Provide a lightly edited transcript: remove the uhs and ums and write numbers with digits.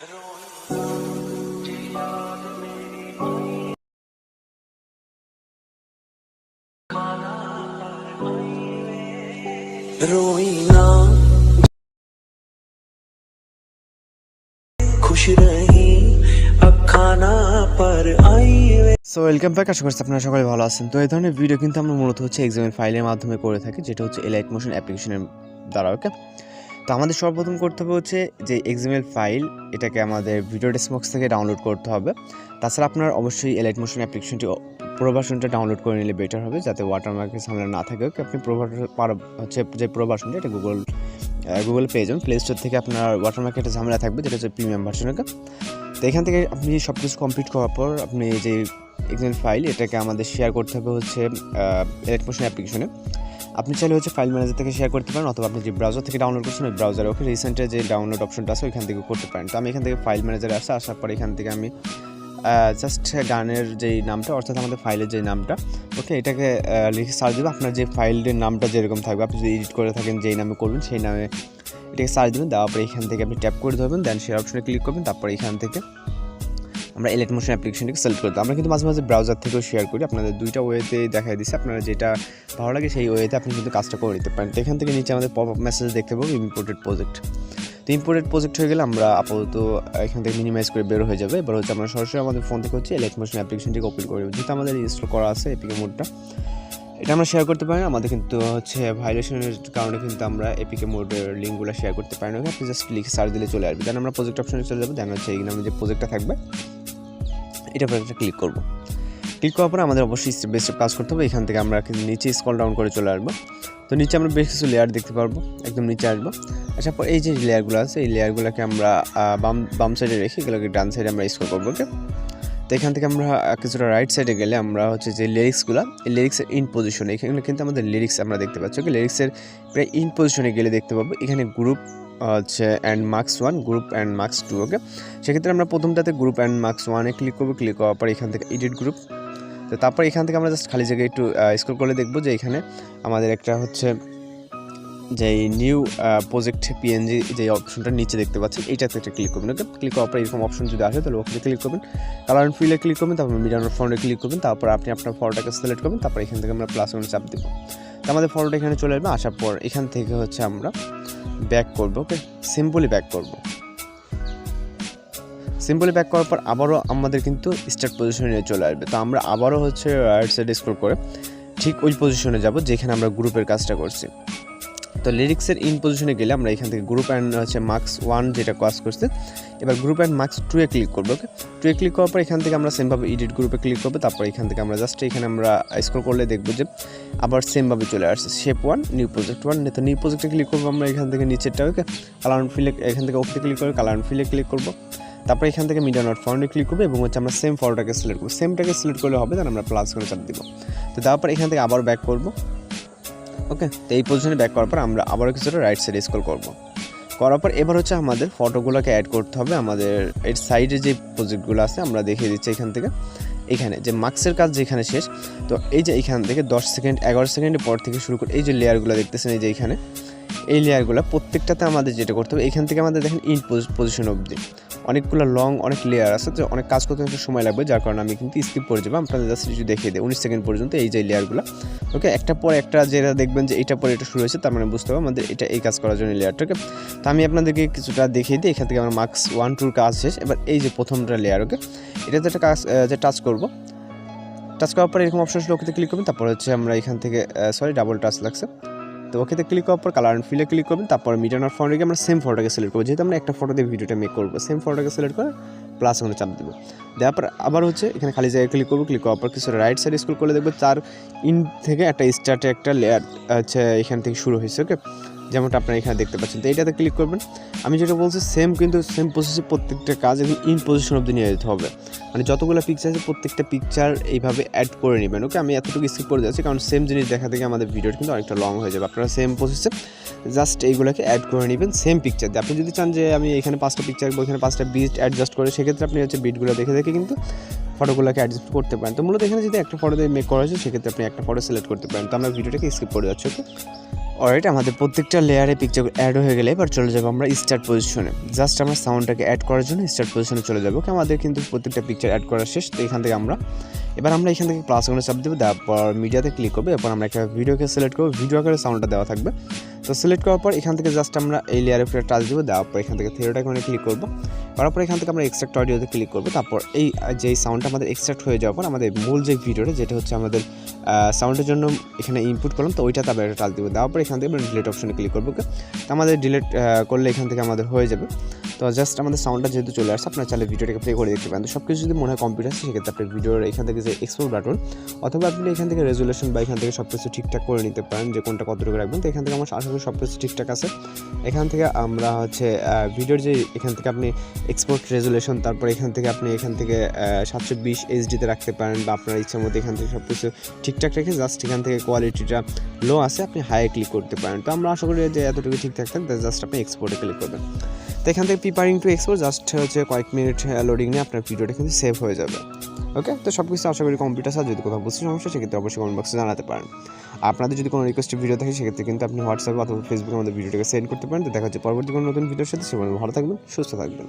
रोई ना खुश रही अब खाना पर आई। সো ওয়েলকাম ব্যাক, আশা করছি আপনারা সবাই ভালো আছেন। তো এই ধরনের ভিডিও কিন্তু আমরা মূলত হচ্ছে XML ফাইলের মাধ্যমে করে থাকি, যেটা হচ্ছে এলাইট মোশন অ্যাপ্লিকেশনের দ্বারা। ওকে, তো আমাদের সর্বপ্রথম করতে হবে হচ্ছে যে XML ফাইল, এটাকে আমাদের ভিডিও ডেস্কবক্স থেকে ডাউনলোড করতে হবে। তাছাড়া আপনার অবশ্যই এলাইট মোশন অ্যাপ্লিকেশনটি প্রো ভার্সনটা ডাউনলোড করে নিলে বেটার হবে, যাতে ওয়াটারমার্কের ঝামেলা না থাকে। ওকে, আপনি হচ্ছে যে প্রো ভার্সনটা, এটা গুগল পেয়ে যাবেন। প্লে স্টোর থেকে আপনার ওয়াটারমার্কের একটা ঝামেলা থাকবে, যেটা হচ্ছে প্রিমিয়াম ভার্সন। ওকে, তো এখান থেকে আপনি সব কিছু কমপ্লিট করার পর আপনি যে XML ফাইল, এটাকে আমাদের শেয়ার করতে হবে হচ্ছে এলাইট মোশন অ্যাপ্লিকেশনে। আপনি চাইলে হচ্ছে ফাইল ম্যানেজার থেকে শেয়ার করতে পারেন, অথবা আপনি যে ব্রাউজার থেকে ডাউনলোড করছেন ওই ব্রাউজারে ওকে রিসেন্টে যে ডাউনলোড অপশনটা আছে ওইখান থেকে করতে পারেন। তো আমি এখান থেকে ফাইল ম্যানেজারে আসার পর এখান থেকে আমি জাস্ট গানের যেই নামটা, অর্থাৎ আমাদের ফাইলের যে নামটা, ওকে, এটাকে লিখে সার্চ দেবে। আপনার যে ফাইলের নামটা যেরকম থাকবে, আপনি যদি এডিট করে থাকেন যেই নামে করবেন সেই নামে এটাকে সার্চ দেবেন। দেওয়ার পরে এখান থেকে আপনি ট্যাপ করে ধরবেন, দেন শেয়ার অপশনে ক্লিক করবেন। তারপর এখান থেকে আমরা এলাইট মোশন অ্যাপ্লিকেশনটাকে সিলেক্ট করতে। আমরা কিন্তু মাঝে মাঝে ব্রাউজার থেকেও শেয়ার করি, আপনাদের দুইটা ওয়েতে দেখাই দিচ্ছি। আপনারা যেটা ভালো লাগে সেই ওয়েতে আপনি কিন্তু কাজটা করে নিতে পারেন। তো এখান থেকে নিচে আমাদের পপ আপ মেসেজ দেখতে পাবো ইম্পোর্টেড প্রজেক্ট। তো ইম্পোর্টেড প্রজেক্ট হয়ে গেলে আমরা আপাতত এখান থেকে মিনিমাইজ করে বের হয়ে যাবে। এবার হচ্ছে আমরা সরাসরি আমাদের ফোন থেকে হচ্ছে এলাইট মোশন অ্যাপ্লিকেশনটিকে ওপেন করে দেবো, যেহেতু আমাদের ইনস্টল করা আছে এপিকে মোডটা। এটা আমরা শেয়ার করতে পারি, আমাদের কিন্তু হচ্ছে ভাইলেশনের কারণে কিন্তু আমরা এপিকে মোডের লিঙ্কগুলো শেয়ার করতে পারি না। আপনি জাস্ট লিখে সার্চ দিলে চলে আসবে। দেন আমরা প্রজেক্ট অপশনে চলে যাবো। দেন হচ্ছে এই নামে যে প্রজেক্টটা থাকবে এটার উপর একটা ক্লিক করবো। ক্লিক করার পরে আমাদের অবশ্যই স্টেপ বাই স্টেপ কাজ করতে হবে। এখান থেকে আমরা নিচে স্ক্রল ডাউন করে চলে আসবো। তো নিচে আমরা বেশ কিছু লেয়ার দেখতে পারবো, একদম নিচে আসবো। আসার পর এই যে লেয়ারগুলো আছে এই লেয়ারগুলোকে আমরা বাম সাইডে রেখে এগুলোকে ডান সাইডে আমরা স্ক্রল করবো। ওকে, তো এখান থেকে আমরা কিছুটা রাইট সাইডে গেলে আমরা হচ্ছে যে লিরিক্সগুলো, এই লিরিক্সের ইন পজিশনে, এখানে কিন্তু আমাদের লিরিক্স আমরা দেখতে পাচ্ছি। ওকে, লিরিক্সের প্রায় ইন পজিশনে গেলে দেখতে পাবো এখানে গ্রুপ হচ্ছে and marks 1, group and marks 2। ওকে, সেক্ষেত্রে আমরা প্রথমটাতে গ্রুপ অ্যান্ড মার্কস 1-এ ক্লিক করবো। ক্লিক করার পর এখান থেকে এডিট গ্রুপ। তো তারপর এখান থেকে আমরা জাস্ট খালি জায়গায় একটু স্ক্রল করলে দেখবো যে এখানে আমাদের একটা হচ্ছে যে নিউ প্রজেক্ট পিএনজি যে অপশনটা নিচে দেখতে পাচ্ছেন, এইটাতে একটা ক্লিক করবেন। ওকে, ক্লিক করার পর এরকম অপশন যদি আসে তাহলে ওখানে ক্লিক করবেন, কালার অ্যান্ড ফিলে ক্লিক করবেন, তারপর মিডিয়াম ফন্টে ক্লিক করবেন, তারপর আপনি আপনার ফটোটাকে সিলেক্ট করবেন, তারপর এখান থেকে আমরা প্লাস ওয়ান চাপ দেবো। তো আমাদের ফটোটা এখানে চলে আসবে। আসার পর এখান থেকে হচ্ছে আমরা ব্যাক করবো। ওকে, সিম্পলি ব্যাক করবো। সিম্পলি ব্যাক করার পর আবারও আমাদের কিন্তু স্টার্ট পজিশনে নিয়ে চলে আসবে। তো আমরা আবারও হচ্ছে রাইট সাইডে স্ক্রল করে ঠিক ওই পজিশনে যাব যেখানে আমরা গ্রুপের কাজটা করছি। তো লিরিক্সের ইন পজিশনে গেলে আমরা এখান থেকে গ্রুপ অ্যান্ড হচ্ছে মার্কস 1 যেটা কাজ করছে, এবার গ্রুপ অ্যান্ড মার্কস 2-এ ক্লিক করবো। ওকে, 2-এ ক্লিক করার পর এখান থেকে আমরা সেমভাবে এডিট গ্রুপে ক্লিক করবো। তারপর এখান থেকে আমরা জাস্ট এখানে আমরা স্ক্রল করলে দেখবো যে আবার সেমভাবে চলে আসছে শেপ 1, নিউ প্রজেক্ট 1। তো নিউ প্রজেক্টে ক্লিক করবো আমরা এখান থেকে নিচেরটা। ওকে, কালার অ্যান্ড ফিলে এখান থেকে ওকে ক্লিক করে কালার অ্যান্ড ফিলে ক্লিক করবো। তারপর এখান থেকে মিডিয়া নট ফাউন্ডে ক্লিক করবো এবং হচ্ছে আমরা সেম ফটোটাকে সিলেক্ট করবো। সেমটাকে সিলেক্ট করলে হবে, দেন আমরা প্লাস করে চাপ দিব। তো তারপর এখান থেকে আবার ব্যাক করবো। ওকে, তো এই পজিশনে ব্যাক করার পর আমরা আবারও কিছুটা রাইট সাইডে স্ক্রল করবো। করার পর এবার হচ্ছে আমাদের ফটোগুলোকে অ্যাড করতে হবে। আমাদের এর সাইডে যে প্রজেক্টগুলো আছে আমরা দেখিয়ে দিচ্ছি এখান থেকে। এখানে যে মার্কসের কাজ যেখানে শেষ, তো এই যে এখান থেকে 10 সেকেন্ড 11 সেকেন্ডের পর থেকে শুরু করে এই যে লেয়ারগুলো দেখতেছেন, এই যে এখানে এই লেয়ারগুলো প্রত্যেকটাতে আমাদের যেটা করতে হবে, এখান থেকে আমাদের দেখেন ইন পজিশন অবধি অনেকগুলো লং অনেক লেয়ার আছে, তো অনেক কাজ করতে একটু সময় লাগবে, যার কারণে আমি কিন্তু স্কিপ করে যাবো। আপনাদের জাস্ট কিছু দেখিয়ে দিই 19 সেকেন্ড পর্যন্ত এই যে লেয়ারগুলো। ওকে, একটা পর একটা যেটা দেখবেন যে এটা পরে এটা শুরু হয়েছে, তার মানে বুঝতে হবে আমাদের এটা এই কাজ করার জন্য লেয়ারটা। ওকে, তো আমি আপনাদেরকে কিছুটা দেখিয়ে দিই। এখান থেকে আমার মার্কস 1-2 কাজ শেষ। এবার এই যে প্রথমটা লেয়ার, ওকে, এটাতে একটা কাজ যে টাচ করবো। টাচ করার পর এরকম অপশন ওকেতে ক্লিক করবেন। তারপর হচ্ছে আমরা এখান থেকে ডাবল টাচ লাগছে, তো ওকেতে ক্লিক করার পর কালার অ্যান্ড ফিলে ক্লিক করবেন। তারপর মিডিয়াম আর ফন্টে আমরা সেম ফটোটাকে সিলেক্ট করবো, যেহেতু আমরা একটা ফটোতে ভিডিওটা মেক করবো। সেম ফটোটাকে সিলেক্ট করে প্লাস ওখানে চাপ দেবো। দেওয়ার পর আবার হচ্ছে এখানে খালি জায়গায় ক্লিক করবো। ক্লিক করার পর কিছু রাইট সাইড স্ক্রল করলে দেখবো তার ইন থেকে একটা স্টার্টে একটা লেয়ার হচ্ছে এখান থেকে শুরু হয়েছে। ওকে, যেমনটা আপনারা এখানে দেখতে পাচ্ছেন। তো এইটাতে ক্লিক করবেন। আমি যেটা বলছি সেম, কিন্তু সেম প্রসেসে প্রত্যেকটা কাজ এখন ইন পজিশন অবধি নিয়ে যেতে হবে। মানে যতগুলো পিকচার আছে প্রত্যেকটা পিকচার এইভাবে অ্যাড করে নেবেন। ওকে, আমি এতটুকু স্কিপ করে যাচ্ছি কারণ সেম জিনিস দেখা থেকে আমাদের ভিডিওটা কিন্তু অনেকটা লং হয়ে যাবে। আপনারা সেম প্রসেসে জাস্ট এইগুলোকে অ্যাড করে নেবেন সেম পিকচার দিয়ে। আপনি যদি চান যে আমি এখানে 5টা পিকচার রাখবো, এখানে 5টা বিট অ্যাডজাস্ট করে, সেক্ষেত্রে আপনি হচ্ছে বিটগুলো দেখে দেখে কিন্তু ফটোগুলোকে অ্যাডজাস্ট করতে পারেন। তো মূলত এখানে যদি একটা ফটো দিয়ে মেক করা হয়েছে সেক্ষেত্রে আপনি একটা ফটো সিলেক্ট করতে পারেন। তো আমরা ভিডিওটাকে স্কিপ করে যাচ্ছি। ওকে, অলরাইট, আমাদের প্রত্যেকটা লেয়ারে পিকচার অ্যাড হয়ে গেলে এবার চলে যাবো আমরা স্টার্ট পজিশনে। জাস্ট আমরা সাউন্ডটাকে অ্যাড করার জন্য স্টার্ট পজিশনে চলে যাবো। আমাদের কিন্তু প্রত্যেকটা পিকচার অ্যাড করা শেষ। তো এখান থেকে এবার আমরা এখান থেকে প্লাস আইকনে চাপ দেবো, তারপর মিডিয়াতে ক্লিক করবো। এরপর আমরা একটা ভিডিওকে সিলেক্ট করবো, ভিডিও আকারে সাউন্ডটা দেওয়া থাকবে। তো সিলেক্ট করার পর এখান থেকে জাস্ট আমরা এই লেয়ারের উপরে টাচ দেবো, দেওয়ার পর এখান থেকে থিয়েটার আইকনে ক্লিক করবো। করার পর এখান থেকে আমরা এক্সট্রাক্ট অডিওতে ক্লিক করবো। তারপর এই যে সাউন্ডটা আমাদের এক্সট্রাক্ট হয়ে যাওয়ার পর আমাদের মূল যে ভিডিওটা, যেটা হচ্ছে আমাদের সাউন্ডের জন্য এখানে ইনপুট করলাম, তো ওইটা তারপরে একটা টাচ দেবো। দেওয়ার পর এখান থেকে আমরা ডিলিট অপশনে ক্লিক করবো। তো আমাদের ডিলিট করলে এখান থেকে আমাদের হয়ে যাবে। তো জাস্ট আমাদের সাউন্ডটা যেহেতু চলে আসছে, আপনার চাইলে ভিডিওটাকে প্লে করে দেখতে পারেন। তো সব কিছু যদি মনে হয় কম্পিউটার আছে, সেক্ষেত্রে আপনি ভিডিওর এখান থেকে যে এক্সপোর্ট বাটন, অথবা আপনি এখান থেকে রেজুলেশন বা এখান থেকে সব কিছু ঠিকঠাক করে নিতে পারেন যে কোনটা কতটুকু রাখবেন। তো এখান থেকে আমার আশা করি সব কিছু ঠিকঠাক আছে। এখান থেকে আমরা হচ্ছে ভিডিওর যে এখান থেকে আপনি এক্সপোর্ট রেজুলেশন, তারপর এখান থেকে আপনি 720 এইচডিতে রাখতে পারেন, বা আপনার ইচ্ছা মতো এখান থেকে সব কিছু ঠিকঠাক রেখে জাস্ট এখান থেকে কোয়ালিটিটা লো আছে আপনি হাইয়ে ক্লিক করতে পারেন। তো আমরা আশা করি যে এতটুকু ঠিকঠাক থাকবে। জাস্ট আপনি এক্সপোর্টে ক্লিক করবেন। তো এখান থেকে প্রিপারিং টু এক্সপোর্ট জাস্ট হচ্ছে কয়েক মিনিট লোডিং নিয়ে আপনার ভিডিওটা কিন্তু সেভ হয়ে যাবে। ওকে, তো সব কিছু আশা করি কম্পিউটার সাথে যদি কোথাও বুঝতে সমস্যা, সেক্ষেত্রে অবশ্যই কমেন্ট বক্সে জানাতে পারেন। আপনাদের যদি কোনো রিকোয়েস্টের ভিডিও থাকে, সেক্ষেত্রে কিন্তু আপনি হোয়াটসঅ্যাপে অথবা ফেসবুকে আমাদের ভিডিওটাকে সেন্ড করতে পারেন। তো দেখা হচ্ছে পরবর্তী কোনো নতুন ভিডিওর সাথে। সে ভালো থাকবেন, সুস্থ থাকবেন।